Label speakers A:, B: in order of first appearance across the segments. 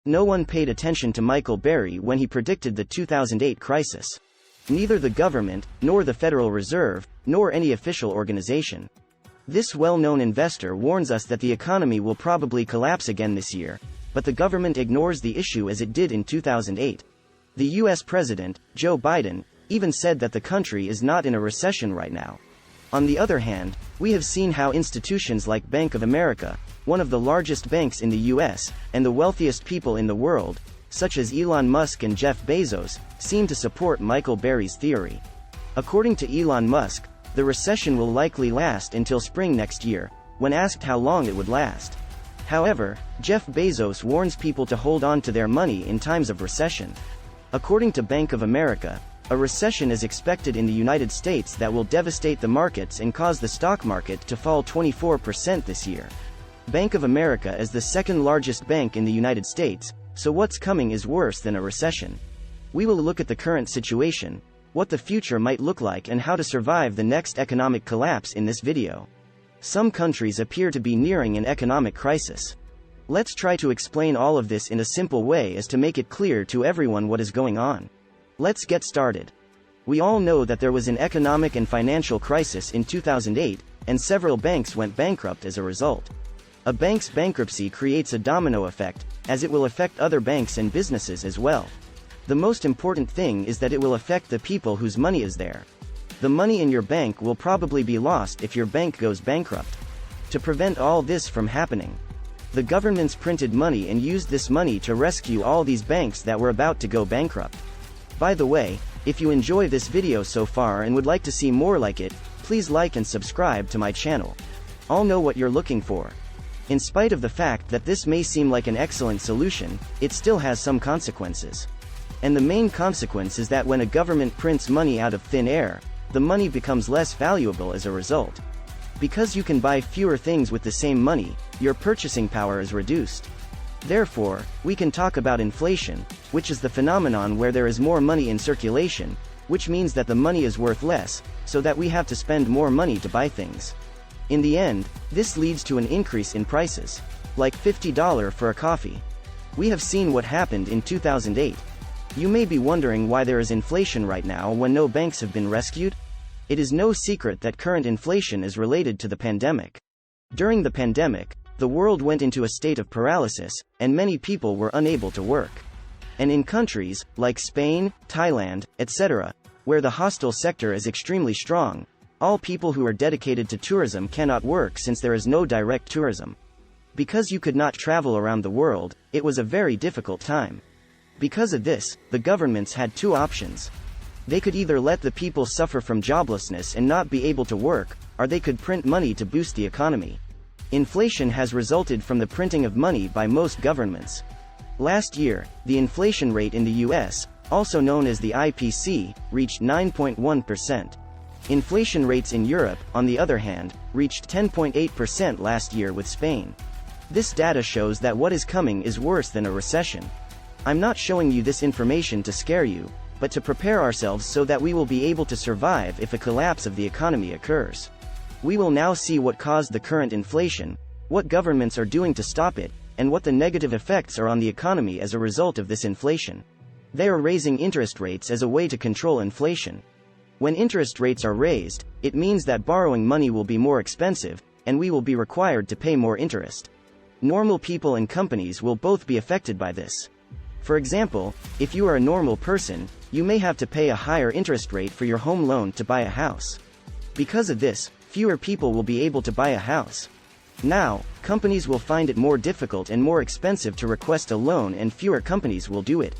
A: No one paid attention to Michael Burry when he predicted the 2008 crisis. Neither the government, nor the Federal Reserve, nor any official organization. This well-known investor warns us that the economy will probably collapse again this year, but the government ignores the issue as it did in 2008. The US President, Joe Biden, even said that the country is not in a recession right now. On the other hand, we have seen how institutions like Bank of America, one of the largest banks in the US, and the wealthiest people in the world, such as Elon Musk and Jeff Bezos, seem to support Michael Burry's theory. According to Elon Musk, the recession will likely last until spring next year, when asked how long it would last. However, Jeff Bezos warns people to hold on to their money in times of recession. According to Bank of America, a recession is expected in the United States that will devastate the markets and cause the stock market to fall 24% this year. Bank of America is the second largest bank in the United States, so what's coming is worse than a recession. We will look at the current situation, what the future might look like, and how to survive the next economic collapse in this video. Some countries appear to be nearing an economic crisis. Let's try to explain all of this in a simple way as to make it clear to everyone what is going on. Let's get started. We all know that there was an economic and financial crisis in 2008, and several banks went bankrupt as a result. A bank's bankruptcy creates a domino effect, as it will affect other banks and businesses as well. The most important thing is that it will affect the people whose money is there. The money in your bank will probably be lost if your bank goes bankrupt. To prevent all this from happening, the governments printed money and used this money to rescue all these banks that were about to go bankrupt. By the way, if you enjoy this video so far and would like to see more like it, please like and subscribe to my channel. I'll know what you're looking for. In spite of the fact that this may seem like an excellent solution, it still has some consequences. And the main consequence is that when a government prints money out of thin air, the money becomes less valuable as a result. Because you can buy fewer things with the same money, your purchasing power is reduced. Therefore, we can talk about inflation, which is the phenomenon where there is more money in circulation, which means that the money is worth less, so that we have to spend more money to buy things. In the end, this leads to an increase in prices, like $50 for a coffee. We have seen what happened in 2008. You may be wondering why there is inflation right now when no banks have been rescued. It is no secret that current inflation is related to the pandemic. During the pandemic, the world went into a state of paralysis, and many people were unable to work. And in countries, like Spain, Thailand, etc., where the hostel sector is extremely strong, all people who are dedicated to tourism cannot work since there is no direct tourism. Because you could not travel around the world, it was a very difficult time. Because of this, the governments had two options. They could either let the people suffer from joblessness and not be able to work, or they could print money to boost the economy. Inflation has resulted from the printing of money by most governments. Last year, the inflation rate in the US, also known as the IPC, reached 9.1%. Inflation rates in Europe, on the other hand, reached 10.8% last year with Spain. This data shows that what is coming is worse than a recession. I'm not showing you this information to scare you, but to prepare ourselves so that we will be able to survive if a collapse of the economy occurs. We will now see what caused the current inflation, what governments are doing to stop it, and what the negative effects are on the economy as a result of this inflation. They are raising interest rates as a way to control inflation. When interest rates are raised, it means that borrowing money will be more expensive, and we will be required to pay more interest. Normal people and companies will both be affected by this. For example, if you are a normal person, you may have to pay a higher interest rate for your home loan to buy a house. Because of this, fewer people will be able to buy a house. Now, companies will find it more difficult and more expensive to request a loan, and fewer companies will do it.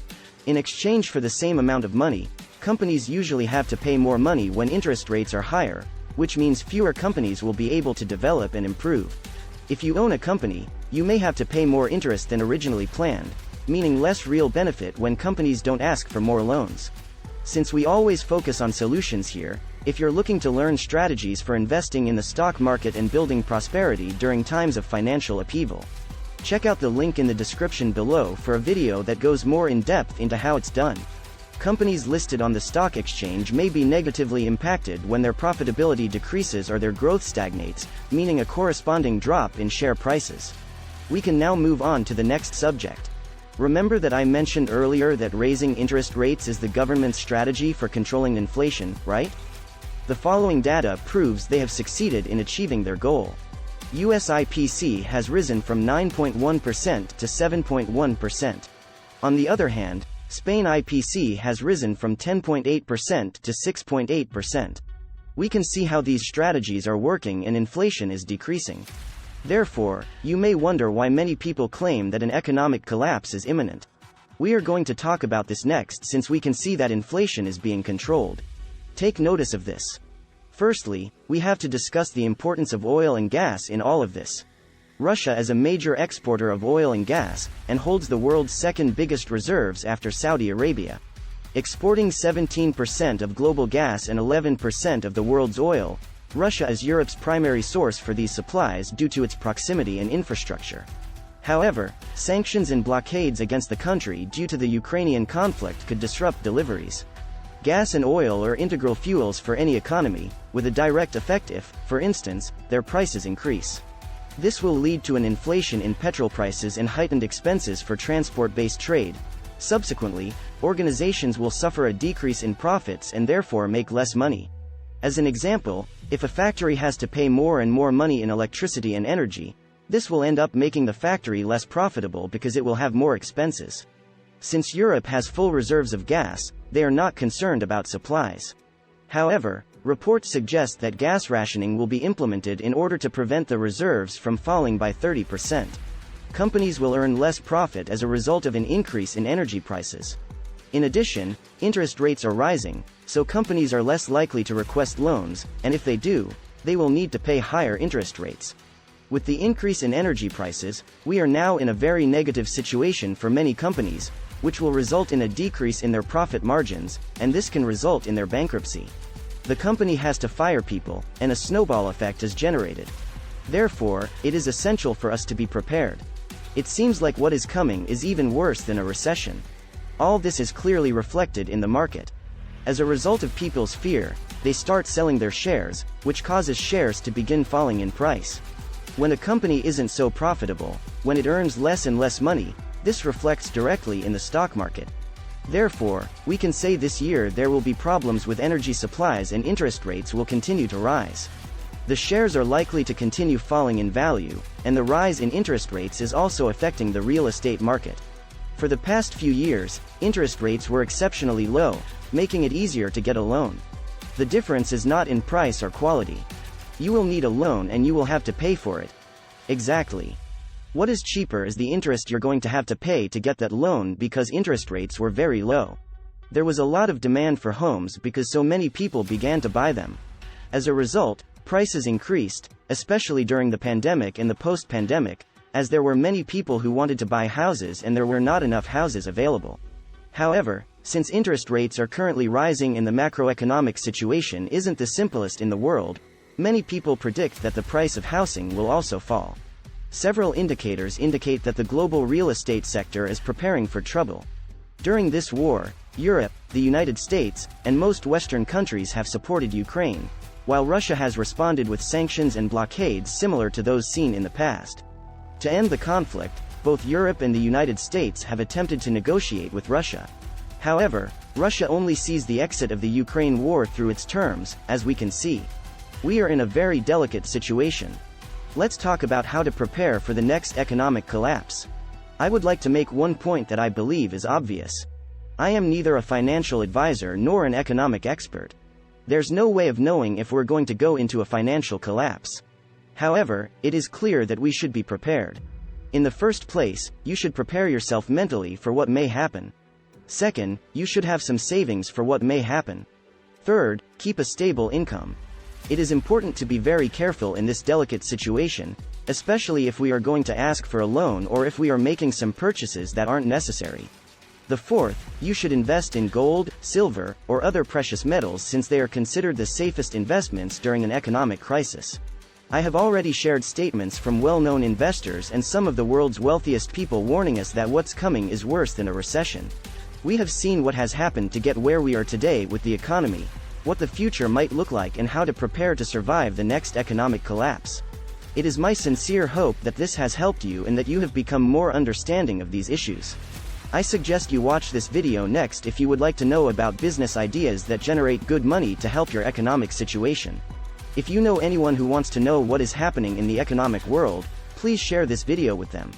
A: In exchange for the same amount of money, companies usually have to pay more money when interest rates are higher, which means fewer companies will be able to develop and improve. If you own a company, you may have to pay more interest than originally planned, meaning less real benefit when companies don't ask for more loans. Since we always focus on solutions here, if you're looking to learn strategies for investing in the stock market and building prosperity during times of financial upheaval, check out the link in the description below for a video that goes more in depth into how it's done. Companies listed on the stock exchange may be negatively impacted when their profitability decreases or their growth stagnates, meaning a corresponding drop in share prices. We can now move on to the next subject. Remember that I mentioned earlier that raising interest rates is the government's strategy for controlling inflation, right? The following data proves they have succeeded in achieving their goal. US IPC has risen from 9.1% to 7.1%. On the other hand, Spain IPC has risen from 10.8% to 6.8%. We can see how these strategies are working and inflation is decreasing. Therefore, you may wonder why many people claim that an economic collapse is imminent. We are going to talk about this next since we can see that inflation is being controlled. Take notice of this. Firstly, we have to discuss the importance of oil and gas in all of this. Russia is a major exporter of oil and gas, and holds the world's second biggest reserves after Saudi Arabia. Exporting 17% of global gas and 11% of the world's oil, Russia is Europe's primary source for these supplies due to its proximity and infrastructure. However, sanctions and blockades against the country due to the Ukrainian conflict could disrupt deliveries. Gas and oil are integral fuels for any economy, with a direct effect if, for instance, their prices increase. This will lead to an inflation in petrol prices and heightened expenses for transport-based trade. Subsequently, organizations will suffer a decrease in profits and therefore make less money. As an example, if a factory has to pay more and more money in electricity and energy, this will end up making the factory less profitable because it will have more expenses. Since Europe has full reserves of gas, they are not concerned about supplies. However, reports suggest that gas rationing will be implemented in order to prevent the reserves from falling by 30%. Companies will earn less profit as a result of an increase in energy prices. In addition, interest rates are rising, so companies are less likely to request loans, and if they do, they will need to pay higher interest rates. With the increase in energy prices, we are now in a very negative situation for many companies, which will result in a decrease in their profit margins, and this can result in their bankruptcy. The company has to fire people, and a snowball effect is generated. Therefore, it is essential for us to be prepared. It seems like what is coming is even worse than a recession. All this is clearly reflected in the market. As a result of people's fear, they start selling their shares, which causes shares to begin falling in price. When a company isn't so profitable, when it earns less and less money, this reflects directly in the stock market. Therefore, we can say this year there will be problems with energy supplies and interest rates will continue to rise. The shares are likely to continue falling in value, and the rise in interest rates is also affecting the real estate market. For the past few years, interest rates were exceptionally low, making it easier to get a loan. The difference is not in price or quality. You will need a loan and you will have to pay for it. Exactly. What is cheaper is the interest you're going to have to pay to get that loan because interest rates were very low. There was a lot of demand for homes because so many people began to buy them. As a result, prices increased, especially during the pandemic and the post-pandemic, as there were many people who wanted to buy houses and there were not enough houses available. However, since interest rates are currently rising and the macroeconomic situation isn't the simplest in the world, many people predict that the price of housing will also fall. Several indicators indicate that the global real estate sector is preparing for trouble. During this war, Europe, the United States, and most Western countries have supported Ukraine, while Russia has responded with sanctions and blockades similar to those seen in the past. To end the conflict, both Europe and the United States have attempted to negotiate with Russia. However, Russia only sees the exit of the Ukraine war through its terms, as we can see. We are in a very delicate situation. Let's talk about how to prepare for the next economic collapse. I would like to make one point that I believe is obvious. I am neither a financial advisor nor an economic expert. There's no way of knowing if we're going to go into a financial collapse. However, it is clear that we should be prepared. In the first place, you should prepare yourself mentally for what may happen. Second, you should have some savings for what may happen. Third, keep a stable income. It is important to be very careful in this delicate situation, especially if we are going to ask for a loan or if we are making some purchases that aren't necessary. The fourth, you should invest in gold, silver, or other precious metals since they are considered the safest investments during an economic crisis. I have already shared statements from well-known investors and some of the world's wealthiest people warning us that what's coming is worse than a recession. We have seen what has happened to get where we are today with the economy, what the future might look like and how to prepare to survive the next economic collapse. It is my sincere hope that this has helped you and that you have become more understanding of these issues. I suggest you watch this video next if you would like to know about business ideas that generate good money to help your economic situation. If you know anyone who wants to know what is happening in the economic world, please share this video with them.